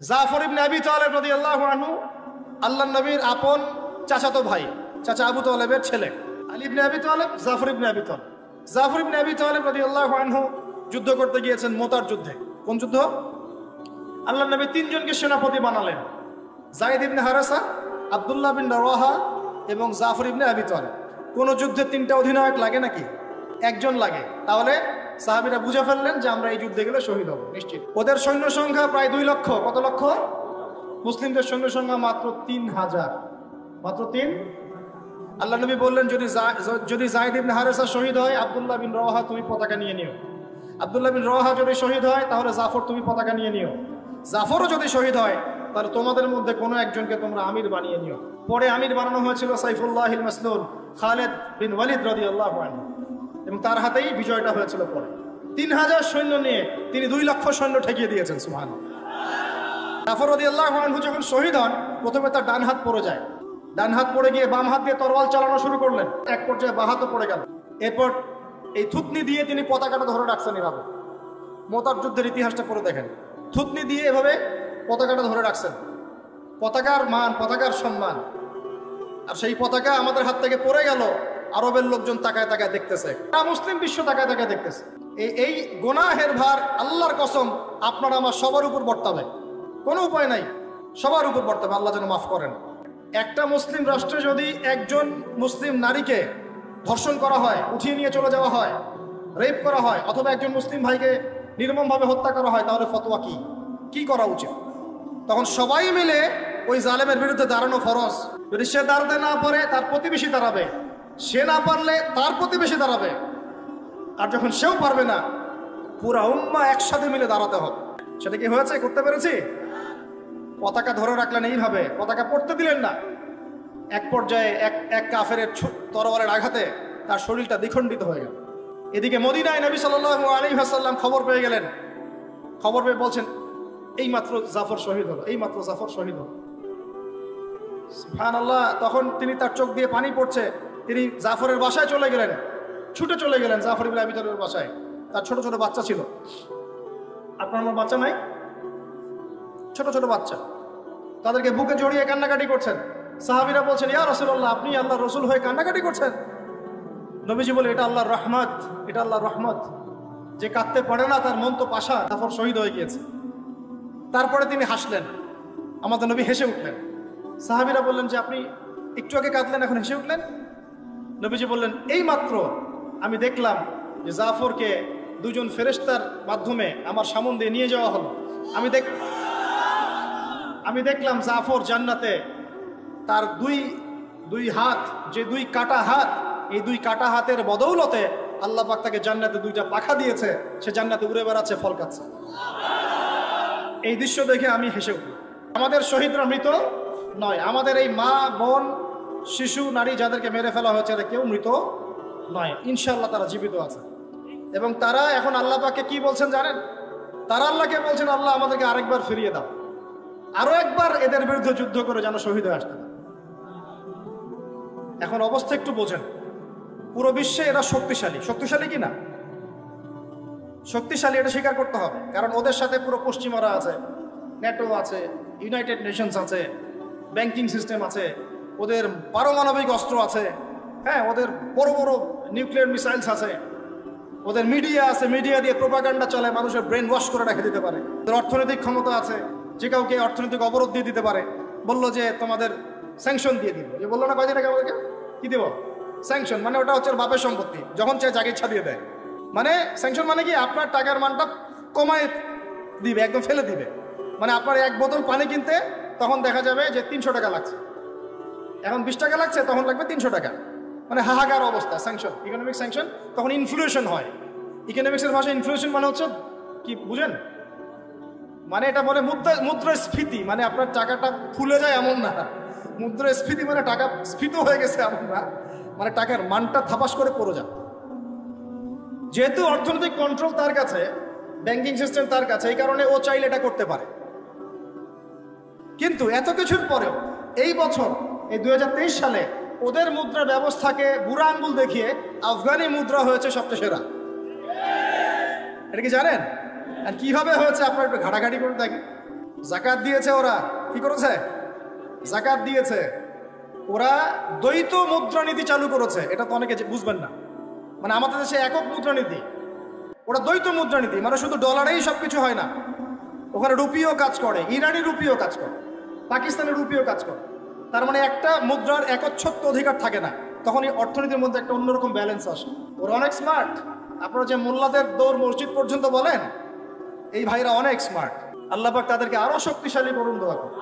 জাফর ইবনে আবি তালেব রাদিয়াল্লাহু আনহু আল্লাহর নবীর আপন চাচাতো ভাই, চাচা আবু তালেবের ছেলে। আলী ইবনে আবি তালেব, জাফর ইবনে আবি তালেব। জাফর ইবনে আবি তালেব রাদিয়াল্লাহু আনহু যুদ্ধ করতে গিয়েছেন মোতার যুদ্ধে। কোন যুদ্ধ? আল্লাহর নবী তিনজনকে সেনাপতি বানালেন, যায়েদ ইবনে হারেসা, আব্দুল্লাহ বিন রাওয়াহা এবং জাফর ইবনে আবি তালেব। কোন যুদ্ধে তিনটা অধিনায়ক লাগে নাকি? একজন লাগে। তাহলে সাহাবীরা বুঝে ফেললেন যে আমরা এই যুদ্ধে গেলে শহীদ হব নিশ্চিত। ওদের সৈন্য সংখ্যা প্রায় 2 লক্ষ। কত লক্ষ? মুসলিমদের সৈন্য সংখ্যা মাত্র 3000, মাত্র 3। আল্লাহ নবী বললেন, যদি যায়েদ ইবনে হারেসা শহীদ হয়, আব্দুল্লাহ বিন রাওয়াহা তুমি পতাকা নিয়ে নিও। আব্দুল্লাহ বিন রাওয়াহা যদি শহীদ হয়, তাহলে জাফর তুমি পতাকা নিয়ে নিও। জাফরও যদি শহীদ হয়, তাহলে তোমাদের মধ্যে কোনো একজনকে তোমরা আমির বানিয়ে নিও। পরে আমির বানানো হয়েছিল সাইফুল্লাহিল মাসলুল খালিদ বিন ওয়ালিদ রাদিয়াল্লাহু আনহু, এবং তার হাতেই বিজয়টা হয়েছিল। পরে 3000 সৈন্য নিয়ে তিনি 2 লক্ষ সৈন্য ঠেকিয়ে দিয়েছেন। সুবহানাল্লাহ। জাফর রাদিয়াল্লাহু আনহু যখন শহীদ হন, প্রথমে তার ডান হাত পড়ে যায়। ডান হাত পড়ে গিয়ে বাম হাত দিয়ে তরোয়াল চালানো শুরু করলেন। এক পর্যায়ে বাঁ হাতও পড়ে গেল। এরপর এই থুতনি দিয়ে তিনি পতাকাটা ধরে রাখছেন এভাবে। মোতার যুদ্ধের ইতিহাসটা পড়ে দেখেন। থুতনি দিয়ে এভাবে পতাকাটা ধরে রাখছেন। পতাকার মান, পতাকার সম্মান। আর সেই পতাকা আমাদের হাত থেকে পড়ে গেল, আরবের লোকজন তাকায় তাকায় দেখতেছে, মুসলিম বিশ্ব তাকায় তাকায় দেখতেছে। এই গুনাহের ভার আল্লাহর কসম আপনার আমার সবার উপর বর্তাবে, কোনো উপায় নাই, সবার উপর বর্তাবে। আল্লাহ যেন মাফ করেন। একটা মুসলিম রাষ্ট্রে যদি একজন মুসলিম নারীকে ধর্ষণ করা হয়, উঠিয়ে নিয়ে চলে যাওয়া হয়, রেপ করা হয়, অথবা একজন মুসলিম ভাইকে নির্মমভাবে হত্যা করা হয়, তাহলে ফতোয়া কি করা উচিত? তখন সবাই মিলে ওই জালেমের বিরুদ্ধে দাঁড়ানো ফরজ। যদি সে দাঁড়াতে না পারে, তার প্রতিবেশী দাঁড়াবে। সে না পারলে তার প্রতিবেশী দাঁড়াবে। আর যখন সেও পারবে না, পুরা উম্মাহ একসাথে মিলে দাঁড়াতে হবে। সেটা কি হয়েছে? করতে পেরেছি? পতাকা ধরে রাখলেন এইভাবে, পতাকা পড়তে দিলেন না। এক পর্যায়ে এক কাফেরের তরবারের আঘাতে তার শরীরটা দ্বিখণ্ডিত হয়ে গেল। এদিকে মদিনায় নবী সাল্লাল্লাহু আলাইহি ওয়াসাল্লাম খবর পেয়ে গেলেন। খবর পেয়ে বলছেন, এইমাত্র জাফর শহীদ হলো, এইমাত্র জাফর শহীদ হলো। সুবহানাল্লাহ। তখন তিনি, তার চোখ দিয়ে পানি পড়ছে, তিনি জাফরের বাসায় চলে গেলেন, ছুটে চলে গেলেন জাফর ইবনে আবি তালেবের বাসায়। তার ছোট ছোট বাচ্চা ছিল। আপনার আমার বাচ্চা নাই? ছোট ছোট বাচ্চা, তাদেরকে বুকে জড়িয়ে কান্নাকাটি করছেন। সাহাবীরা বলছেন, ইয়া রাসূলুল্লাহ, আপনি আল্লাহর রাসূল হয়ে কান্নাকাটি করছেন? নবীজি বলে, এটা আল্লাহর রহমত, এটা আল্লাহর রহমত। যে কাঁদতে পারে না তার মন তো পাশা। জাফর শহীদ হয়ে গিয়েছে। তারপরে তিনি হাসলেন, আমাদের নবী হেসে উঠলেন। সাহাবীরা বললেন যে, আপনি একটু আগে কাঁদলেন, এখন হেসে উঠলেন? নবীজি বললেন, এই মাত্র আমি দেখলাম যে জাফরকে 2 জন ফেরেশতার মাধ্যমে আমার সামনে দিয়ে নিয়ে যাওয়া হলো। আমি দেখলাম জাফর জান্নাতে, তার দুই হাত, যে 2 কাটা হাত, এই 2 কাটা হাতের বদৌলতে আল্লাহ পাক তাকে জান্নাতে 2টা পাখা দিয়েছে। সে জান্নাতে উড়ে বেড়াচ্ছে, ফল খাচ্ছে। এই দৃশ্য দেখে আমি হেসে উঠি। আমাদের শহীদরা মৃত নয়। আমাদের এই মা, বোন, শিশু, নারী যাদেরকে মেরে ফেলা হয়েছে, এরা কেউ মৃত নয়। ইনশাআল্লাহ তারা জীবিত আছে। এবং তারা এখন আল্লাহ পাককে কি বলছেন জানেন? তারা আল্লাহকে বলছেন, আল্লাহ আমাদেরকে আরেকবার ফিরিয়ে দাও, আরো একবার এদের বিরুদ্ধে যুদ্ধ করে যেন শহীদ হয়ে আসতে। এখন অবস্থা একটু বোঝেন। পুরো বিশ্বে এরা শক্তিশালী। শক্তিশালী কি না? শক্তিশালী, এটা স্বীকার করতে হবে। কারণ ওদের সাথে পুরো পশ্চিমারা আছে, ন্যাটো আছে, ইউনাইটেড নেশনস আছে, ব্যাংকিং সিস্টেম আছে, ওদের পারমাণবিক অস্ত্র আছে, হ্যাঁ, ওদের বড় বড় নিউক্লিয়ার মিসাইলস আছে, ওদের মিডিয়া আছে, মিডিয়া দিয়ে প্রোপাগান্ডা চলে, মানুষের ব্রেন ওয়াশ করে রেখে দিতে পারে। ওদের অর্থনৈতিক ক্ষমতা আছে, যে কাউকে অর্থনৈতিক অবরোধ দিয়ে দিতে পারে। বললো যে তোমাদের স্যাংশন দিয়ে দিব, যে বললো না কয়দিন আগে আমাদেরকে, কি দিব? স্যাংশন। মানে ওটা হচ্ছে বাপের সম্পত্তি, যখন চায় যাকে ইচ্ছা দিয়ে দেয়। মানে স্যাংশন মানে কি? আপনার টাকার মানটা কমায় দিবে, একদম ফেলে দিবে। মানে আপনার 1 বোতল পানি কিনতে তখন দেখা যাবে যে 300 টাকা লাগছে, এখন 20 টাকা লাগছে, তখন লাগবে 300 টাকা। মানে হাহাকার অবস্থা। Sanction, economic sanction. তখন ইনফ্লেশন হয়। ইকোনমিক্সের ভাষায় ইনফ্লেশন মানে হচ্ছে কি বুঝেন? মানে এটা বলে মুদ্রাস্ফীতি। মানে আপনার টাকাটা ফুলে যায় এমন না। মুদ্রাস্ফীতি মানে টাকা স্ফীত হয়ে গেছে এমন না, মানে টাকার মানটা থাপাস করে পড়ে যায়। যেহেতু অর্থনৈতিক কন্ট্রোল তার কাছে, ব্যাংকিং সিস্টেম তার কাছে, এই কারণে ও চাইলে এটা করতে পারে। কিন্তু এত কিছুর পরেও এই বছর, এই 2023 সালে ওদের মুদ্রা ব্যবস্থাকে বুড়া আঙ্গুল দেখিয়ে আফগানি মুদ্রা হয়েছে সবচেয়ে সেরা। এটা কি জানেন? আর কিভাবে হয়েছে আপনার একটু ঘাটাঘাটি করে দেখেন। জাকাত দিয়েছে ওরা, কি করেছে? জাকাত দিয়েছে। ওরা দ্বৈত মুদ্রানীতি চালু করেছে, এটা তো অনেকে বুঝবেন না। মানে আমাদের দেশে একক মুদ্রানীতি, ওরা দ্বৈত মুদ্রানীতি, মানে শুধু ডলারেই সবকিছু হয় না, ওখানে রুপিও কাজ করে, ইরানি রুপিও কাজ করে, পাকিস্তানের রুপিও কাজ করে। তার মানে একটা মুদ্রার একচ্ছত্ব অধিকার থাকে না, তখন এই অর্থনীতির মধ্যে একটা অন্যরকম ব্যালেন্স আসে। ওরা অনেক স্মার্ট। আপনারা যে মোল্লাদের দৌড় মসজিদ পর্যন্ত বলেন, এই ভাইরা অনেক স্মার্ট। আল্লাহ পাক তাদেরকে আরো শক্তিশালী করুন, দোয়া করুন।